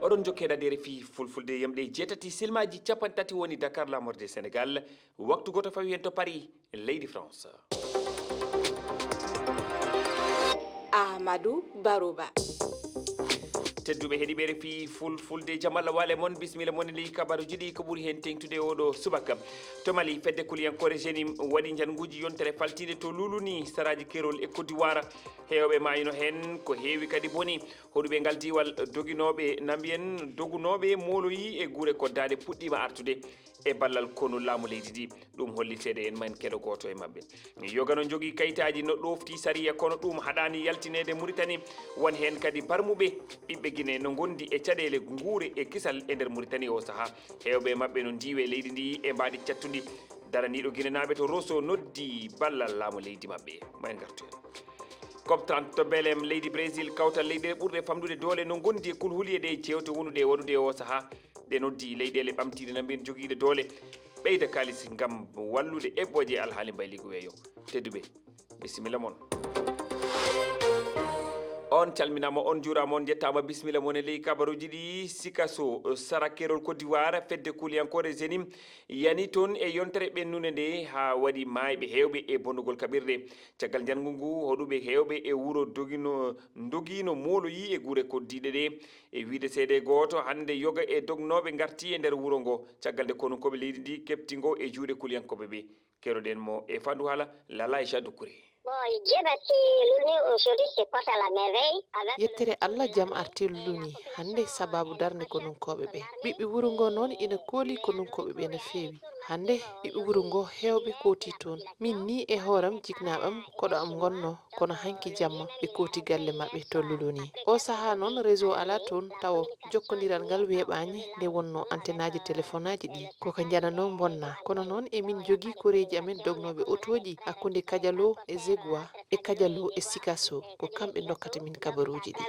oɗon jokkeɗadere fi fulfulde yamɗe jeetati silmaji capantati woni Dakar lamorde Sénégal waktu goto fawi hen to Paris leydi France. Ahmadou Barouba. tedduɓe heeɗiɓe fi fulfulde jamalla wale mon bisimilla mon li kabaruji ɗi ko ɓuuri hen tengtude oɗo subaka to Mali fedde kuliyankore jeni waɗi janguji yontere faltide to luluni saraji kerol e Côte d'Ivoire hewɓe mayino hen ko heewi kadi boni hoɗuɓe ngal diwal doguinoɓe nambiyen dogunoɓe moloyi e guure koddade puɗɗima artude e ballal konu laamu leydi ndi ɗum hollitede en man keɗo goto e mabɓe yogano jogui kayitaji no ɗofti sariya kono ɗum haɗani yaltinede Mauritanie won hen kadi barmuɓe ɓiɓɓe Guinée no gondi e caɗele guure e kisal e nder Mauritanie o saaha hewɓe mabɓe no diwe leydi ndi e mbaɗi cattudi daraniɗo Guinénaɓe to Rosso noddi ballal laamu leydi mabɓe mayen gartu hen COP30 to Belém leydi Brésil kawtal leyɗele ɓurde famɗude doole no gondi e kulhuliyeɗe e jewte wonude e waɗude o saaha ɗe noddi leyɗele ɓamtide nambiyen joguiɗe doole ɓeyda kalis gam wallude eɓɓoje alhaali mbayligo weeyo tedduɓe bisimilla moon on calminama on juurama on jettama bisimilla moon e ley kabaruji ɗi Sikasso sara kerol Côte d'Ivoire fedde kuliyankore zenim yani toon e yontere ɓennude nde ha waɗi mayɓe hewɓe e bonnugol kaɓirɗe caggal janggu ngu hoɗuɓe hewɓe e wuuro dogino moloyi e guure koddiɗe ɗe e wiide seede goto hande yoga e dognoɓe garti e nder wuuro ngo caggal nde konunkoɓe leydi ndi keptigo e juuɗe kuliyankoɓe ɓe keroɗen mo e fandu haala Lala Aïcha Doucouré. yettere Allah jam arti luni hande sababu darde konunkoɓe ɓe ɓiɓɓe wuro ngo noon ina kooli konunkoɓe ɓe no feewi hande ɓiɓɓe wuro ngo hewɓe kooti toon min ni e hooram jignaɓam koɗo am gonno kono hanki jamma ɓe kooti galle mabɓe to luluni o saaha noon réseau ala toon taw jokkodiral ngal weeɓani nde wonno antenaji téléphone aji ɗi koko janano bonna kono noon emin jogui koreji amen dognoɓe autoji hakkude Kadialo e Zegua e Kadialo e Sikasso ko kamɓe dokkata min kabaruji ɗi